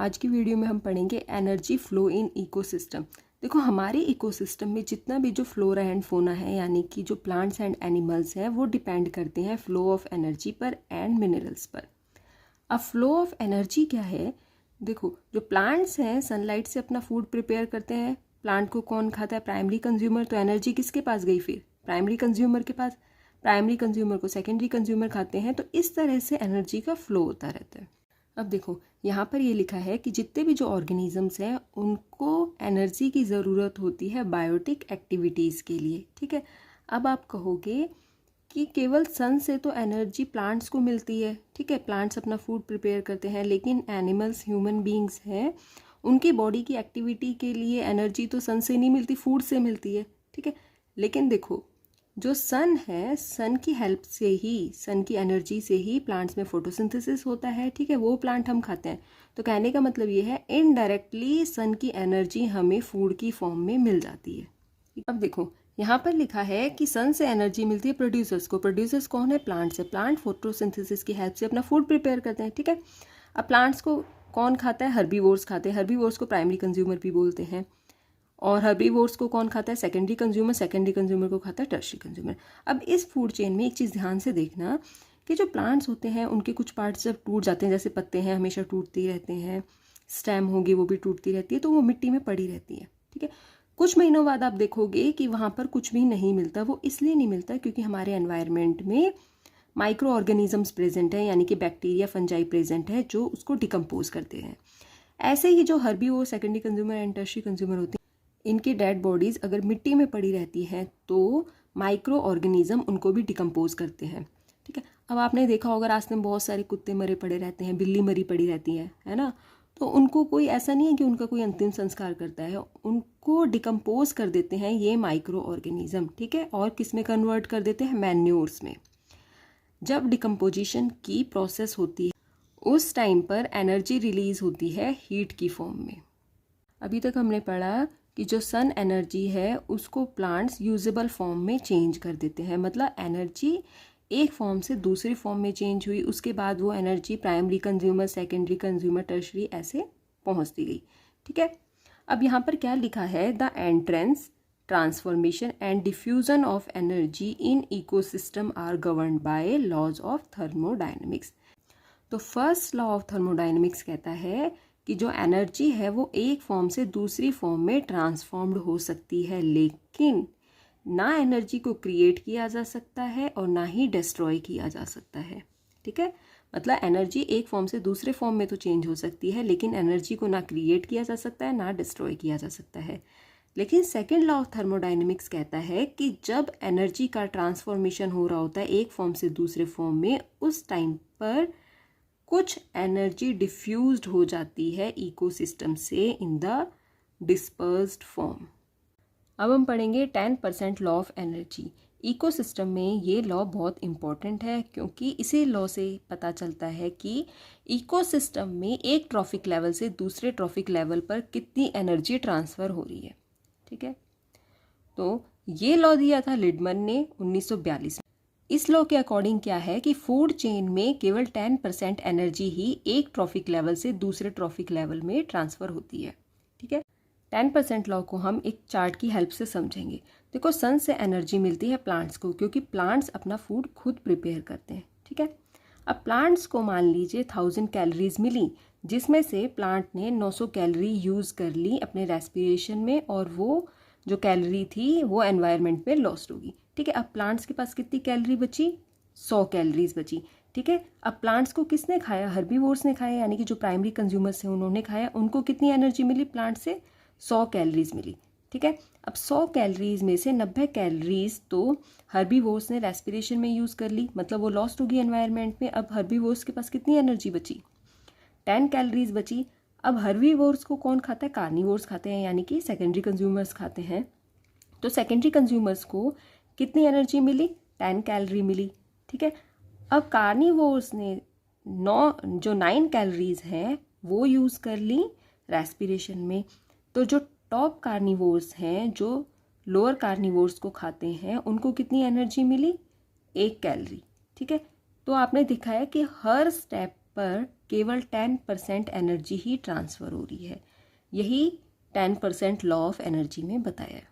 आज की वीडियो में हम पढ़ेंगे एनर्जी फ्लो इन इकोसिस्टम। देखो, हमारे इकोसिस्टम में जितना भी जो फ्लोरा एंड फोना है, यानी कि जो प्लांट्स एंड एनिमल्स हैं, वो डिपेंड करते हैं फ्लो ऑफ एनर्जी पर एंड मिनरल्स पर। अब फ्लो ऑफ एनर्जी क्या है? देखो, जो प्लांट्स हैं सनलाइट से अपना फूड प्रिपेयर करते हैं। प्लांट को कौन खाता है? Primary consumer. तो एनर्जी किसके पास गई? फिर प्राइमरी कंज्यूमर के पास। प्राइमरी कंज्यूमर को सेकेंडरी कंज्यूमर खाते हैं। तो इस तरह से एनर्जी का फ्लो होता रहता है। अब देखो, यहाँ पर ये लिखा है कि जितने भी जो ऑर्गेनिजम्स हैं उनको एनर्जी की ज़रूरत होती है बायोटिक एक्टिविटीज़ के लिए। ठीक है, अब आप कहोगे कि केवल सन से तो एनर्जी प्लांट्स को मिलती है। ठीक है, प्लांट्स अपना फूड प्रिपेयर करते हैं, लेकिन एनिमल्स, ह्यूमन बींग्स हैं, उनकी बॉडी की एक्टिविटी के लिए एनर्जी तो सन से नहीं मिलती, फूड से मिलती है। ठीक है, लेकिन देखो, जो सन है, सन की हेल्प से ही, सन की एनर्जी से ही प्लांट्स में फोटोसिंथेसिस होता है। ठीक है, वो प्लांट हम खाते हैं। तो कहने का मतलब ये है, इनडायरेक्टली सन की एनर्जी हमें फूड की फॉर्म में मिल जाती है। अब देखो, यहाँ पर लिखा है कि सन से एनर्जी मिलती है प्रोड्यूसर्स को। प्रोड्यूसर्स कौन है? प्लांट्स है। प्लांट फोटोसिंथेसिस की हेल्प से अपना फूड प्रिपेयर करते हैं। ठीक है, अब प्लांट्स को कौन खाता है? हर्बीवोर्स खाते हैं। हर्बीवोर्स को प्राइमरी कंज्यूमर भी बोलते हैं। और हर्बीवोर्स को कौन खाता है? Secondary consumer. सेकेंडरी कंज्यूमर को खाता है टर्शियरी कंज्यूमर। अब इस फूड चेन में एक चीज़ ध्यान से देखना कि जो प्लांट्स होते हैं उनके कुछ पार्ट्स जब टूट जाते हैं, जैसे पत्ते हैं हमेशा टूटते ही रहते हैं, स्टेम होगी वो भी टूटती रहती है, तो वो मिट्टी में पड़ी रहती है। ठीक है, कुछ महीनों बाद आप देखोगे कि वहाँ पर कुछ भी नहीं मिलता। वो इसलिए नहीं मिलता क्योंकि हमारे एनवायरनमेंट में माइक्रो ऑर्गेनिजम्स प्रेजेंट है, यानी कि बैक्टीरिया, फंजाई प्रेजेंट है, जो उसको डिकम्पोज करते हैं। ऐसे ही जो herbivore, secondary consumer and tertiary consumer होते हैं, इनकी डेड बॉडीज़ अगर मिट्टी में पड़ी रहती हैं तो माइक्रो ऑर्गेनिज्म उनको भी डिकम्पोज करते हैं। ठीक है, अब आपने देखा होगा रास्ते में बहुत सारे कुत्ते मरे पड़े रहते हैं, बिल्ली मरी पड़ी रहती है ना? तो उनको कोई ऐसा नहीं है कि उनका कोई अंतिम संस्कार करता है, उनको डिकम्पोज कर देते हैं ये माइक्रो ऑर्गेनिज्म। ठीक है, और किस में कन्वर्ट कर देते हैं? मैन्योर्स में। जब डिकम्पोजिशन की प्रोसेस होती है उस टाइम पर एनर्जी रिलीज होती है हीट की फॉर्म में। अभी तक हमने पढ़ा कि जो सन एनर्जी है उसको प्लांट्स यूजेबल फॉर्म में चेंज कर देते हैं। मतलब एनर्जी एक फॉर्म से दूसरी फॉर्म में चेंज हुई, उसके बाद वो energy primary consumer, secondary consumer, tertiary ऐसे पहुंचती गई। ठीक है, अब यहाँ पर क्या लिखा है? The entrance, transformation and diffusion of energy in ecosystem are governed by laws of thermodynamics. तो फर्स्ट लॉ ऑफ थर्मोडायनेमिक्स कहता है कि जो एनर्जी है वो एक फॉर्म से दूसरी फॉर्म में ट्रांसफॉर्म्ड हो सकती है, लेकिन ना एनर्जी को क्रिएट किया जा सकता है और ना ही डिस्ट्रॉय किया जा सकता है। ठीक है, मतलब एनर्जी एक फॉर्म से दूसरे फॉर्म में तो चेंज हो सकती है, लेकिन एनर्जी को ना क्रिएट किया जा सकता है, ना डिस्ट्रॉय किया जा सकता है। लेकिन सेकेंड लॉ ऑफ थर्मोडायनेमिक्स कहता है कि जब एनर्जी का ट्रांसफॉर्मेशन हो रहा होता है एक फॉर्म से दूसरे फॉर्म में, उस टाइम पर कुछ एनर्जी डिफ्यूज्ड हो जाती है इकोसिस्टम से इन द डिस्पर्स्ड फॉर्म। अब हम पढ़ेंगे 10% लॉ ऑफ एनर्जी। इकोसिस्टम में ये लॉ बहुत इंपॉर्टेंट है क्योंकि इसी लॉ से पता चलता है कि इकोसिस्टम में एक ट्रॉफिक लेवल से दूसरे ट्रॉफिक लेवल पर कितनी एनर्जी ट्रांसफ़र हो रही है। ठीक है, तो ये लॉ दिया था लिडमन ने 1942 में। इस लॉ के अकॉर्डिंग क्या है कि फूड चेन में केवल 10% एनर्जी ही एक ट्रॉफिक लेवल से दूसरे ट्रॉफिक लेवल में ट्रांसफ़र होती है। ठीक है, 10% लॉ को हम एक चार्ट की हेल्प से समझेंगे। देखो, सन से एनर्जी मिलती है प्लांट्स को क्योंकि प्लांट्स अपना फूड खुद प्रिपेयर करते हैं। ठीक है, अब प्लांट्स को मान लीजिए 1000 कैलोरीज मिली, जिसमें से प्लांट ने 900 कैलोरी यूज़ कर ली अपने रेस्पिरेशन में, और वो जो कैलोरी थी वो एनवायरनमेंट में लॉस्ट होगी। ठीक है, अब प्लांट्स के पास कितनी कैलोरी बची? 100 कैलोरीज बची। ठीक है, अब प्लांट्स को किसने खाया? हर्बीवोर्स ने खाया, यानी कि जो प्राइमरी कंज्यूमर्स हैं उन्होंने खाया। उनको कितनी एनर्जी मिली प्लांट से? 100 कैलोरीज मिली। ठीक है, अब 100 कैलोरीज में से 90 कैलोरीज तो हर्बीवोर्स ने रेस्पिरेशन में यूज़ कर ली, मतलब वो लॉस्ट होगी एनवायरनमेंट में। अब हर्बीवोर्स के पास कितनी एनर्जी बची? 10 कैलोरीज बची। अब हर्बीवोर्स को कौन खाता है? कार्निवोर्स खाते हैं, यानी कि सेकेंडरी कंज्यूमर्स खाते हैं। तो सेकेंडरी कंज्यूमर्स को कितनी एनर्जी मिली? 10 कैलोरी मिली। ठीक है, अब कार्निवोर्स ने 9 कैलोरीज हैं वो यूज़ कर ली रेस्पिरेशन में। तो जो टॉप कार्निवोर्स हैं, जो लोअर कार्निवोर्स को खाते हैं, उनको कितनी एनर्जी मिली? 1 कैलोरी। ठीक है, तो आपने दिखाया कि हर स्टेप पर केवल 10% एनर्जी ही ट्रांसफ़र हो रही है। यही 10% लॉ ऑफ एनर्जी में बताया है।